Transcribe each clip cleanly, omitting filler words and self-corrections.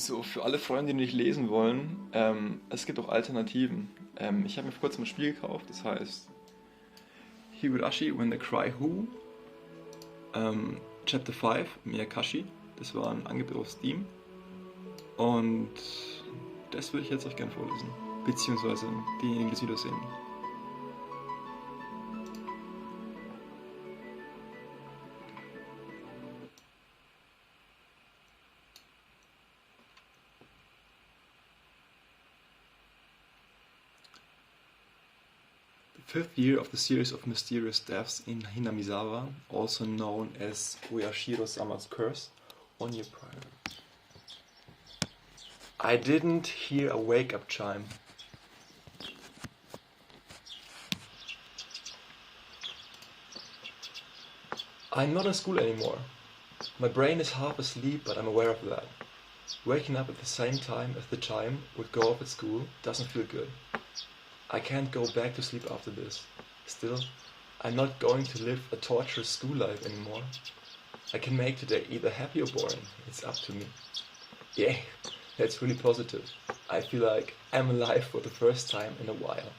So, für alle Freunde, die nicht lesen wollen, es gibt auch Alternativen. Ich habe mir vor kurzem ein Spiel gekauft, das heißt Higurashi When They Cry Who, Chapter 5, Miyakashi. Das war ein Angebot auf Steam. Und das würde ich jetzt euch gerne vorlesen. Beziehungsweise diejenigen, die das Video sehen. The fifth year of the series of mysterious deaths in Hinamizawa, also known as Oyashiro-sama's curse, 1 year prior. I didn't hear a wake-up chime. I'm not in school anymore. My brain is half asleep, but I'm aware of that. Waking up at the same time as the chime would go off at school doesn't feel good. I can't go back to sleep after this. Still, I'm not going to live a torturous school life anymore. I can make today either happy or boring. It's up to me. Yeah, that's really positive. I feel like I'm alive for the first time in a while.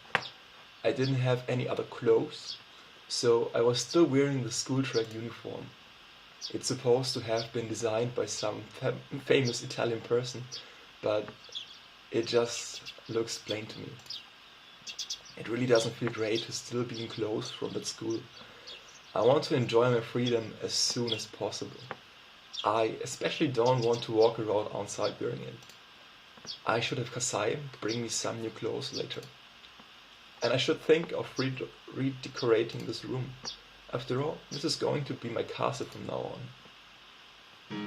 I didn't have any other clothes, so I was still wearing the school track uniform. It's supposed to have been designed by some famous Italian person, but it just looks plain to me. It really doesn't feel great to still be in clothes from that school. I want to enjoy my freedom as soon as possible. I especially don't want to walk around outside wearing it. I should have Kasai bring me some new clothes later. And I should think of redecorating this room. After all, this is going to be my castle from now on.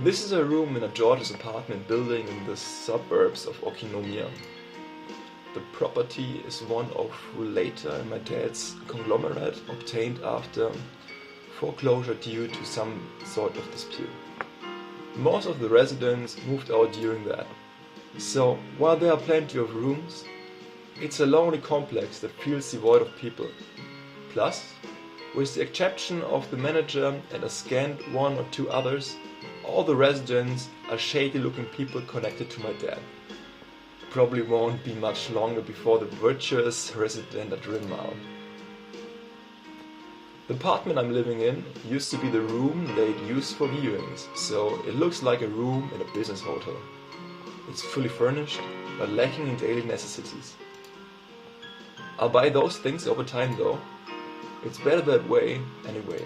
This is a room in a George's apartment building in the suburbs of Okinomiya. The property is one of Relator and my dad's conglomerate obtained after foreclosure due to some sort of dispute. Most of the residents moved out during that. So, while there are plenty of rooms, it's a lonely complex that feels devoid of people. Plus, with the exception of the manager and a scant one or two others, all the residents are shady looking people connected to my dad. Probably won't be much longer before the virtuous resident are driven out. The apartment I'm living in used to be the room they'd used for viewings, so it looks like a room in a business hotel. It's fully furnished, but lacking in daily necessities. I'll buy those things over time though. It's better that way, anyway.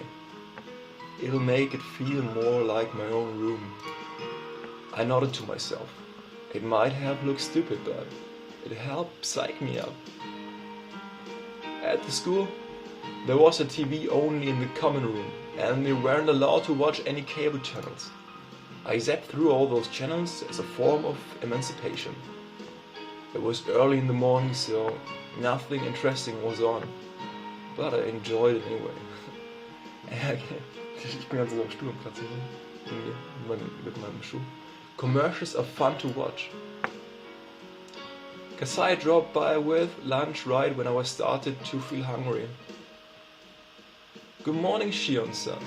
It'll make it feel more like my own room. I nodded to myself. It might have looked stupid, but it helped psych me up. At the school, there was a TV only in the common room, and we weren't allowed to watch any cable channels. I zapped through all those channels as a form of emancipation. It was early in the morning, so nothing interesting was on. But I enjoyed it anyway. Ich bin ganz so am Stuhl am Kratzen mit meinem Schuh. Commercials are fun to watch. Kasai dropped by with lunch right when I started to feel hungry. Good morning, Shion-san.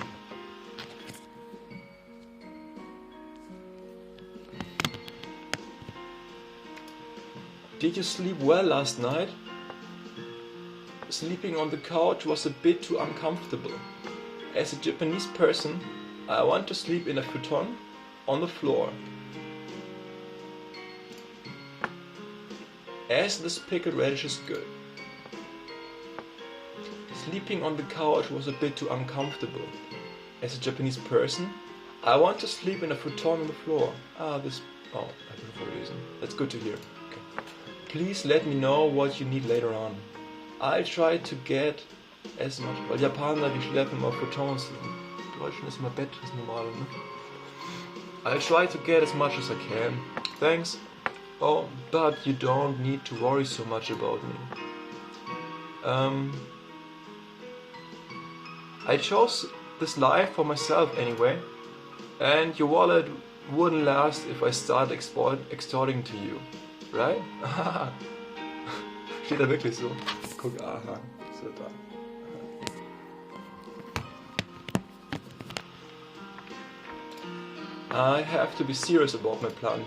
Did you sleep well last night? Sleeping on the couch was a bit too uncomfortable. As a Japanese person, I want to sleep in a futon on the floor. As this pickled radish is good. Sleeping on the couch was a bit too uncomfortable. As a Japanese person, I want to sleep in a futon on the floor. I don't know for a reason. That's good to hear. Okay. Please let me know what you need later on. I'll try to get as much, weil Japaner, die schleppen auf Futons. Im Deutschen ist immer Bett, das normale, ne? I'll try to get as much as I can. Thanks. Oh, but you don't need to worry so much about me. I chose this life for myself anyway, and your wallet wouldn't last if I started extorting to you, right? Steht da wirklich so? Guck, aha, so da. I have to be serious about my plan.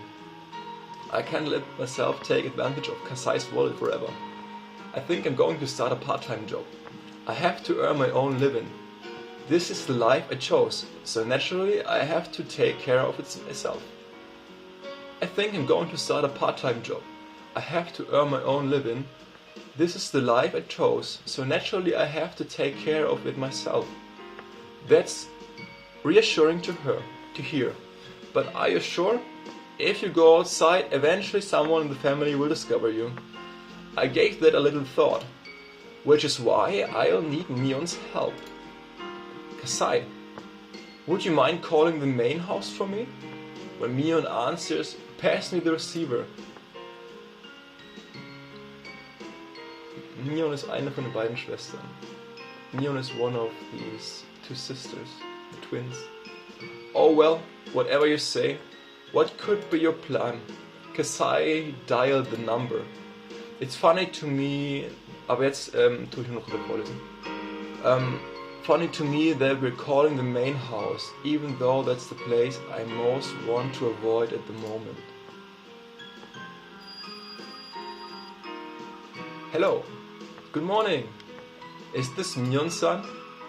I can't let myself take advantage of Kasai's wallet forever. I think I'm going to start a part-time job. I have to earn my own living. This is the life I chose, so naturally I have to take care of it myself. I think I'm going to start a part-time job. I have to earn my own living. This is the life I chose, so naturally I have to take care of it myself. That's reassuring to hear. But are you sure? If you go outside, eventually someone in the family will discover you. I gave that a little thought, which is why I'll need Mion's help. Kasai, would you mind calling the main house for me? When Mion answers, pass me the receiver. Mion ist eine von den beiden Schwestern. Mion is one of these two sisters, the twins. Oh well, whatever you say. What could be your plan? Kasai dialed the number. It's funny to me, aber jetzt tue ich nur noch vorlesen. Funny to me that we're calling the main house, even though that's the place I most want to avoid at the moment. Hello, good morning. Is this Mion-san?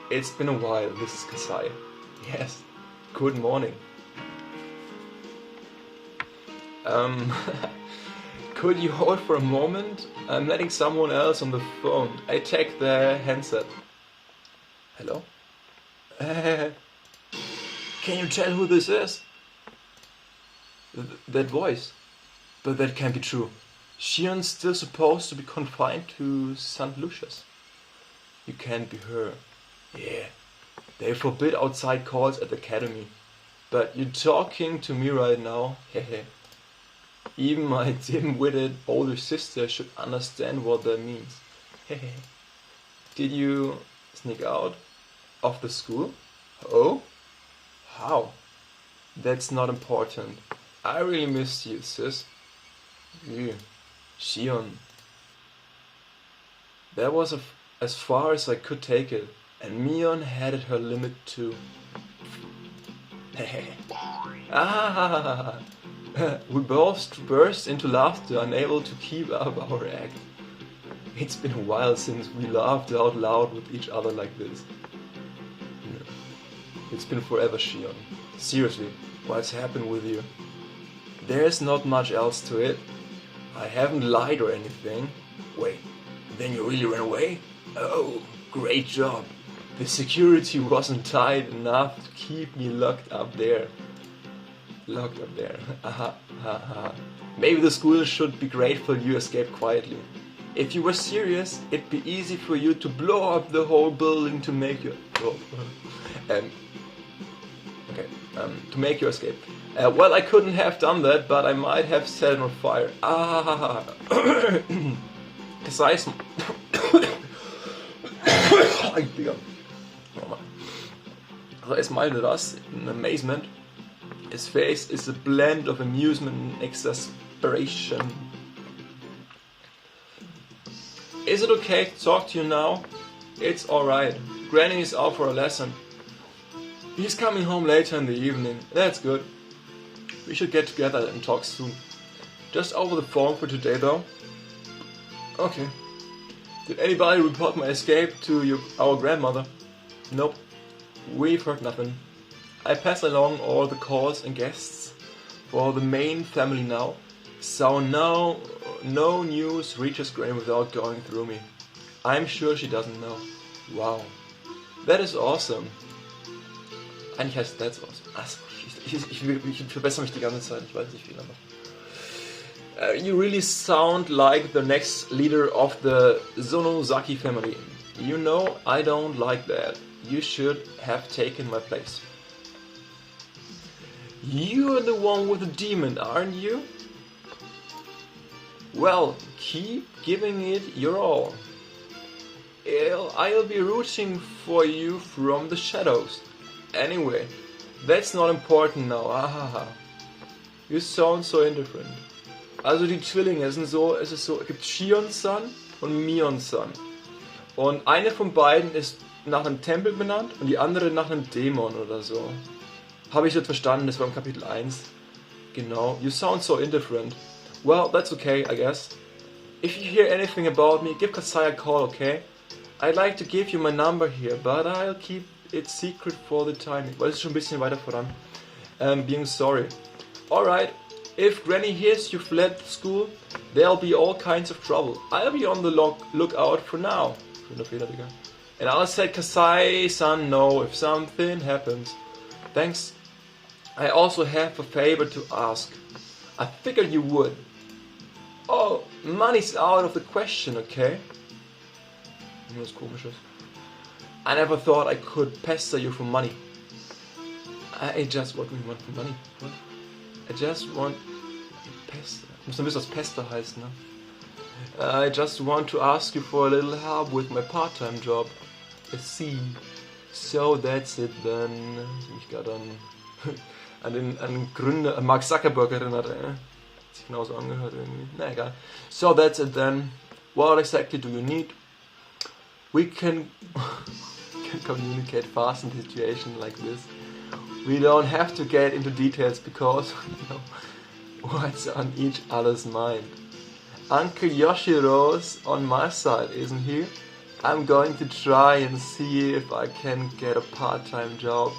It's been a while, this is Kasai. Yes, good morning. Could you hold for a moment? I'm letting someone else on the phone. I take the handset. Hello? Can you tell who this is? That voice. But that can't be true. Shion's still supposed to be confined to St. Lucius. You can't be her. Yeah. They forbid outside calls at the academy. But you're talking to me right now. Hehe. Even my dim-witted older sister should understand what that means. Hehe. Did you sneak out of the school? Oh? How? That's not important. I really missed you, sis. Yeah. Shion. That was as far as I could take it, and Mion had at her limit too. Ah! We both burst into laughter, unable to keep up our act. It's been a while since we laughed out loud with each other like this. It's been forever, Shion. Seriously, what's happened with you? There's not much else to it. I haven't lied or anything. Wait, then you really ran away? Oh, great job. The security wasn't tight enough to keep me locked up there. Aha, aha. Maybe the school should be grateful you escaped quietly. If you were serious, it'd be easy for you to blow up the whole building to make your to make your escape. Well, I couldn't have done that, but I might have set it on fire. Ah, Kasai smiled at us in amazement. His face is a blend of amusement and exasperation. Is it okay to talk to you now? It's alright. Granny is out for a lesson. He's coming home later in the evening. That's good. We should get together and talk soon. Just over the phone for today though. Okay. Did anybody report my escape to our grandmother? Nope. We've heard nothing. I pass along all the calls and guests for the main family now, so now no news reaches Granny without going through me. I'm sure she doesn't know. Wow. That is awesome. Eigentlich heißt that's awesome. Achso, ich verbessere mich die ganze Zeit, ich weiß nicht wie lange. You really sound like the next leader of the Zonozaki family. You know, I don't like that. You should have taken my place. You're the one with the demon, aren't you? Well, keep giving it your all. I'll be rooting for you from the shadows. Anyway, that's not important now. Ahaha. You sound so indifferent. Also die Zwillinge, es ist so, es gibt Shion-san und Mion-san. Und eine von beiden ist nach einem Tempel benannt und die andere nach einem Dämon oder so. Habe ich das verstanden, das war im Kapitel 1. Genau. You sound so indifferent. Well, that's okay, I guess. If you hear anything about me, give Kasai a call, okay? I'd like to give you my number here, but I'll keep it secret for the time. Weil es ist schon ein bisschen weiter voran. Being sorry. Alright, if Granny hears you've left school, there'll be all kinds of trouble. I'll be on the lookout for now. And I'll say Kasai-san no if something happens. Thanks. I also have a favor to ask. I figured you would. Oh, money's out of the question, okay? Was Komisches. I never thought I could pester you for money. I just what do you want for money? What? I just want pester. Ich muss noch wissen, was pester heißt, ne? I just want to ask you for a little help with my part-time job. I see. So that's it then. Ich mich gerade an den Gründer, an Mark Zuckerberg erinnert, Hat sich genauso angehört irgendwie. Na egal. So that's it then. What exactly do you need? We can communicate fast in a situation like this. We don't have to get into details because we know what's on each other's mind. Uncle Yoshiro's on my side, isn't he? I'm going to try and see if I can get a part-time job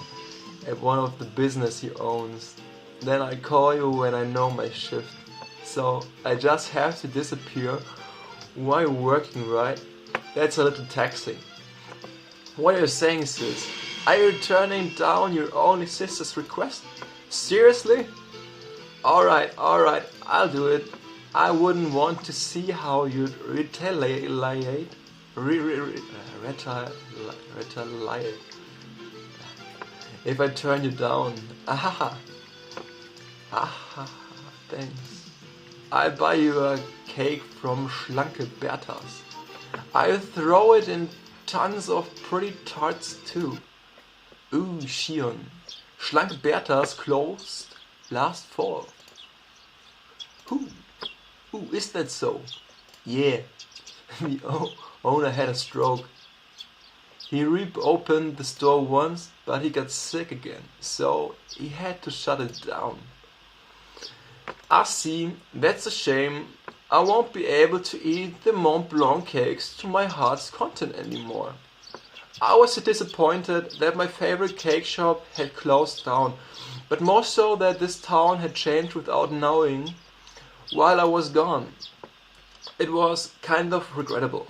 at one of the business he owns. Then I call you when I know my shift. So I just have to disappear while you're working, right? That's a little taxing. What are you saying, sis? Are you turning down your only sister's request? Seriously? Alright, I'll do it. I wouldn't want to see how you'd retaliate. Retaliate. If I turn you down. Ahaha. Thanks. I'll buy you a cake from Schlanke Bertha's. I'll throw it in tons of pretty tarts too. Ooh, Shion. Schlanke Bertha's closed last fall. Ooh, is that so? Yeah. The owner had a stroke. He reopened the store once, but he got sick again, so he had to shut it down. I see, that's a shame. I won't be able to eat the Mont Blanc cakes to my heart's content anymore. I was so disappointed that my favorite cake shop had closed down, but more so that this town had changed without knowing while I was gone. It was kind of regrettable.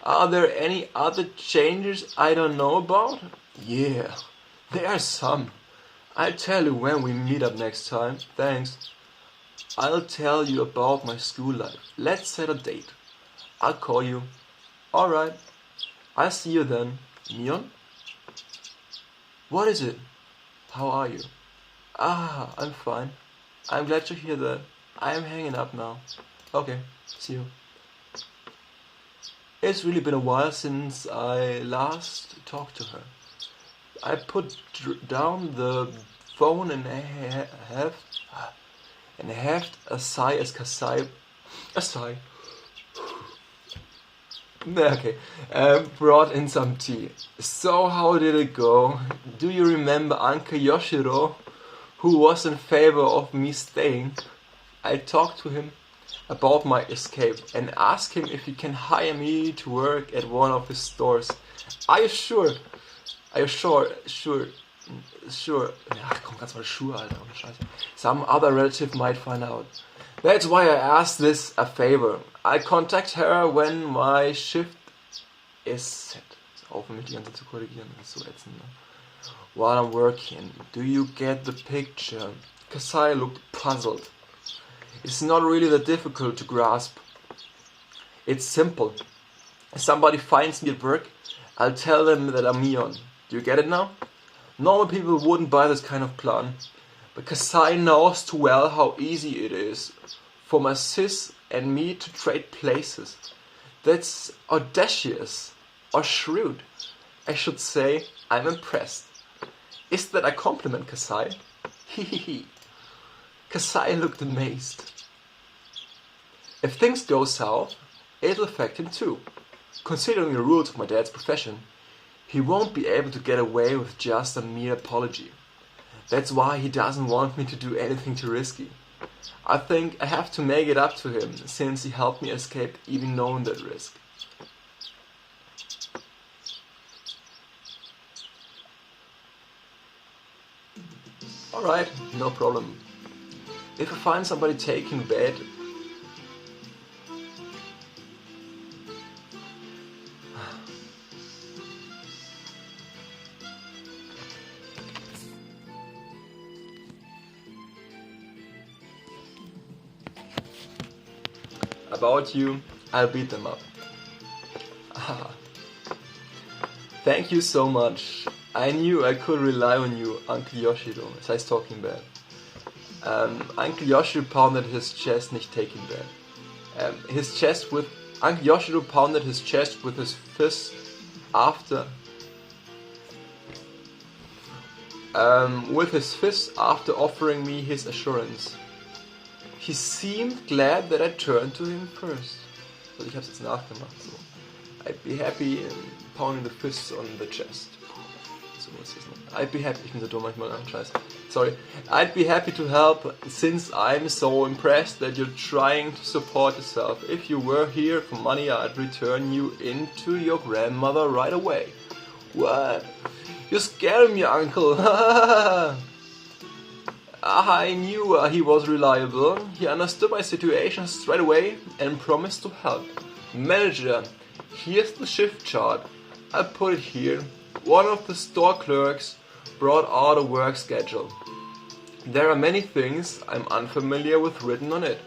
Are there any other changes I don't know about? Yeah, there are some. I'll tell you when we meet up next time. Thanks. I'll tell you about my school life. Let's set a date. I'll call you. Alright. I'll see you then. Mion? What is it? How are you? I'm fine. I'm glad to hear that. I'm hanging up now. Okay, see you. It's really been a while since I last talked to her. I put down the phone and have a sigh as Kasai. A sigh. Okay. Brought in some tea. So how did it go? Do you remember Uncle Yoshiro, who was in favor of me staying? I talked to him about my escape and asked him if he can hire me to work at one of his stores. Are you sure? Are you sure? Sure. Ach komm, ganz mal Schuhe, Alter, ohne Scheiße. Some other relative might find out. That's why I asked this a favor. I'll contact her when my shift is set. Aufhören, mich die ganze Zeit zu korrigieren, das ist so ätzend, ne? While I'm working, do you get the picture? Kasai looked puzzled. It's not really that difficult to grasp. It's simple. If somebody finds me at work, I'll tell them that I'm Mion. Do you get it now? Normal people wouldn't buy this kind of plan. But Kasai knows too well how easy it is for my sis and me to trade places. That's audacious. Or shrewd. I should say I'm impressed. Is that a compliment, Kasai? Hehehe. Kasai looked amazed. If things go south, it'll affect him too. Considering the rules of my dad's profession, He won't be able to get away with just a mere apology. That's why he doesn't want me to do anything too risky. I think I have to make it up to him, since he helped me escape even knowing that risk. Alright, no problem. If I find somebody taking bed, about you, I'll beat them up. Thank you so much. I knew I could rely on you, Uncle Yoshiro. Das heißt talking bad. Uncle Yoshiro pounded his chest, nicht taking bad. Uncle Yoshiro pounded his chest with his fist after offering me his assurance. He seemed glad that I turned to him first. Also ich hab's jetzt nachgemacht. So. I'd be happy pounding the fists on the chest. So was das noch? I'd be happy. Ich bin so dumm manchmal. Scheiße. Sorry. I'd be happy to help since I'm so impressed that you're trying to support yourself. If you were here for money, I'd return you into your grandmother right away. What? You're scaring me, uncle. I knew he was reliable. He understood my situation straight away and promised to help. Manager, here's the shift chart. I put it here. One of the store clerks brought out a work schedule. There are many things I'm unfamiliar with written on it.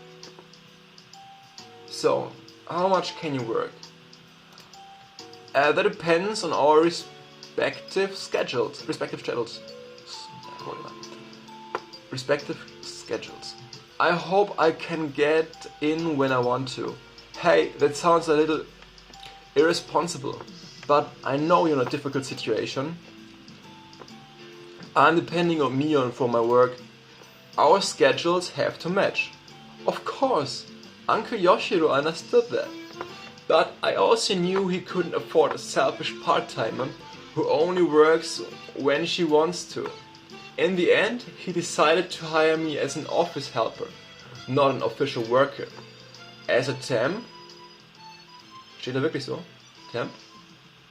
So, how much can you work? That depends on our respective schedules. I hope I can get in when I want to. Hey, that sounds a little irresponsible, but I know you're in a difficult situation. I'm depending on me for my work. Our schedules have to match. Of course, Uncle Yoshiro understood that. But I also knew he couldn't afford a selfish part-timer who only works when she wants to. In the end, he decided to hire me as an office helper, not an official worker. As a temp, steht da wirklich so? Temp?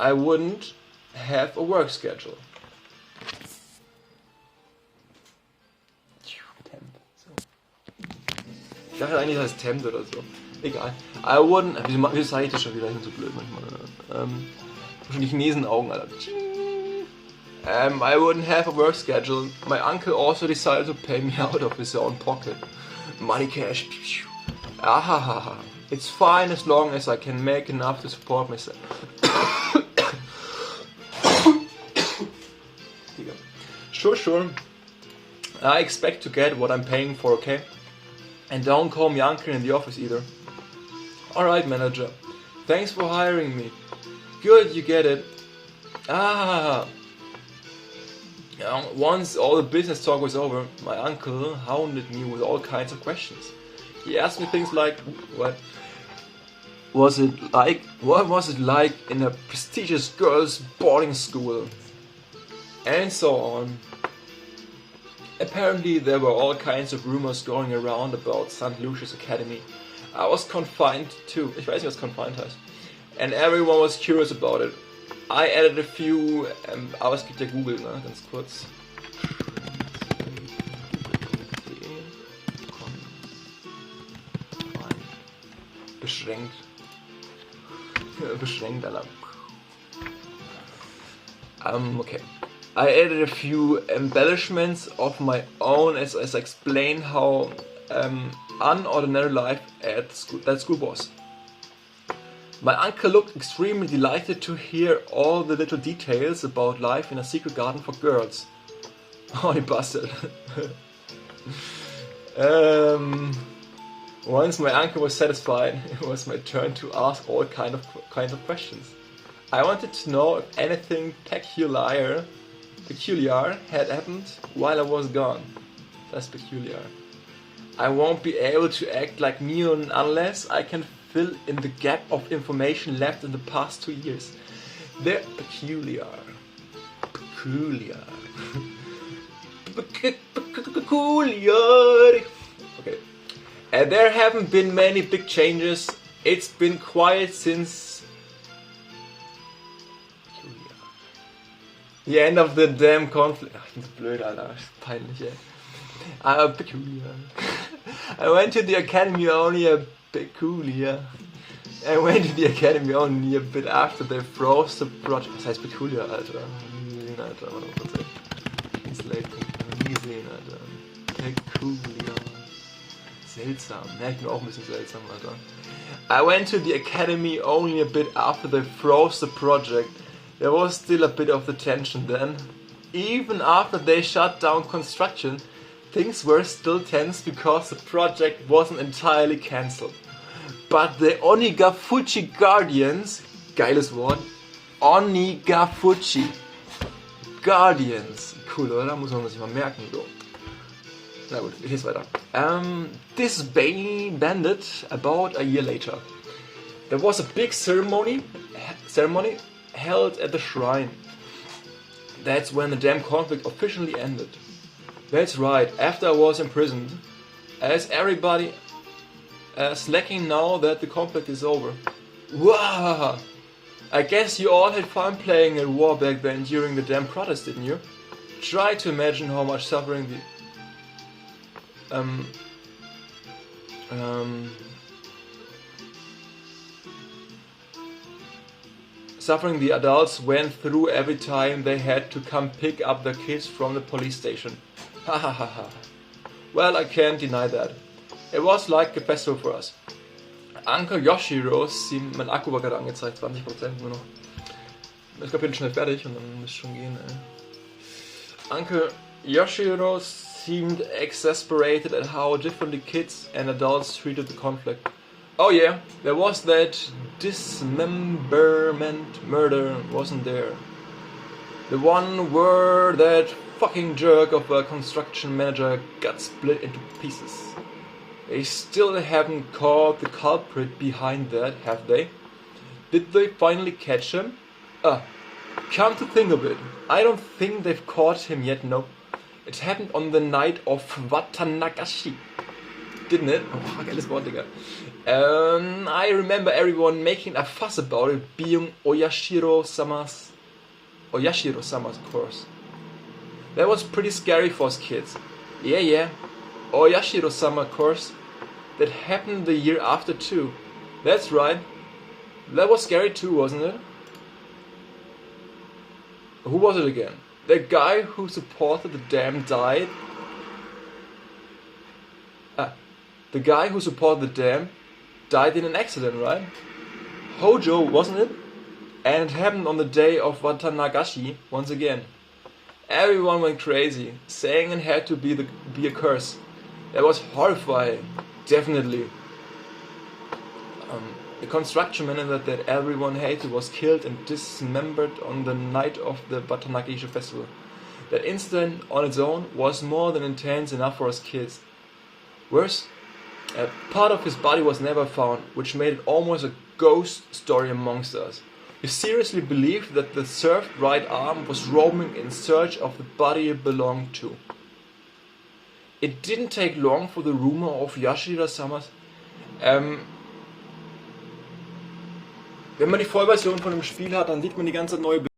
I wouldn't have a work schedule. Temp. So. Ich dachte eigentlich, das heißt Temp oder so. Egal. I wouldn't. Wieso sage ich das schon wieder? Ich bin so blöd manchmal. Schon die Chinesen-Augen, Alter. I wouldn't have a work schedule. My uncle also decided to pay me out of his own pocket. Money cash. Ahahaha. It's fine as long as I can make enough to support myself. Sure. I expect to get what I'm paying for, okay? And don't call me uncle in the office either. Alright, manager. Thanks for hiring me. Good, you get it. Once all the business talk was over, my uncle hounded me with all kinds of questions. He asked me things like, what was it like in a prestigious girls' boarding school? And so on. Apparently there were all kinds of rumors going around about St. Lucia's Academy. I was confined too. Ich weiß nicht, was confined heißt. And everyone was curious about it. I added a few, aber es gibt ja Google, ne? Ganz kurz. Beschränkt. Beschränkt, Alter. Okay. I added a few embellishments of my own as I explain how unordinary life at school was. My uncle looked extremely delighted to hear all the little details about life in a secret garden for girls. Oh, he busted. Once my uncle was satisfied, it was my turn to ask all kinds of questions. I wanted to know if anything peculiar had happened while I was gone. That's peculiar. I won't be able to act like Neon unless I can fill in the gap of information left in the past 2 years. They're peculiar. Peculiar. Peculiar. Okay. There haven't been many big changes. It's been quiet since the end of the damn conflict. Ach, das ist blöd, Alter. Das ist peinlich, ey. Peculiar. I went to the academy only a peculiar. I went to the academy only a bit after they froze the project. Was heißt peculiar, Alter? Nie gesehen, Alter. Nie gesehen, Alter. Peculiar. Seltsam. Ja, ich bin auch ein bisschen seltsam, Alter. I went to the academy only a bit after they froze the project. There was still a bit of the tension then. Even after they shut down construction, things were still tense because the project wasn't entirely cancelled. But the Onigafuchi Guardians, geiles Wort, Onigafuchi Guardians, cool, oder? Muss man sich mal merken, so. Na gut, ich lese weiter. Disbanded about a year later. There was a big ceremony held at the shrine. That's when the damn conflict officially ended. That's right, after I was imprisoned. As everybody slacking now that the conflict is over. Wow! I guess you all had fun playing at war back then during the damn protest, didn't you? Try to imagine how much suffering the adults went through every time they had to come pick up their kids from the police station. Ha ha ha ha. Well, I can't deny that. It was like a festival for us. Uncle Yoshiro's, mein Akku war gerade angezeigt, 20% nur noch. Das Kapitel schnell fertig und dann muss es schon gehen, ey. Uncle Yoshiro seemed exasperated at how differently kids and adults treated the conflict. Oh yeah, there was that dismemberment murder, wasn't there? The one where that fucking jerk of a construction manager got split into pieces. They still haven't caught the culprit behind that, have they? Did they finally catch him? Come to think of it, I don't think they've caught him yet, no. It happened on the night of Watanagashi. Didn't it? Oh, geiles Wort, Digga. I remember everyone making a fuss about it being Oyashiro-sama's course. That was pretty scary for us kids. Yeah. Oyashiro-sama course. That happened the year after too. That's right. That was scary too, wasn't it? Who was it again? The guy who supported the dam died. The guy who supported the dam died in an accident, right? Hojo, wasn't it? And it happened on the day of Watanagashi once again. Everyone went crazy, saying it had to be a curse. That was horrifying, definitely. The construction manager that everyone hated was killed and dismembered on the night of the Watanagashi festival. That incident on its own was more than intense enough for us kids. Worse, a part of his body was never found, which made it almost a ghost story amongst us. We seriously believed that the severed right arm was roaming in search of the body it belonged to. It didn't take long for the rumor of Yashiro-sama's wenn man die Vollversion von dem Spiel hat, dann sieht man die ganze neue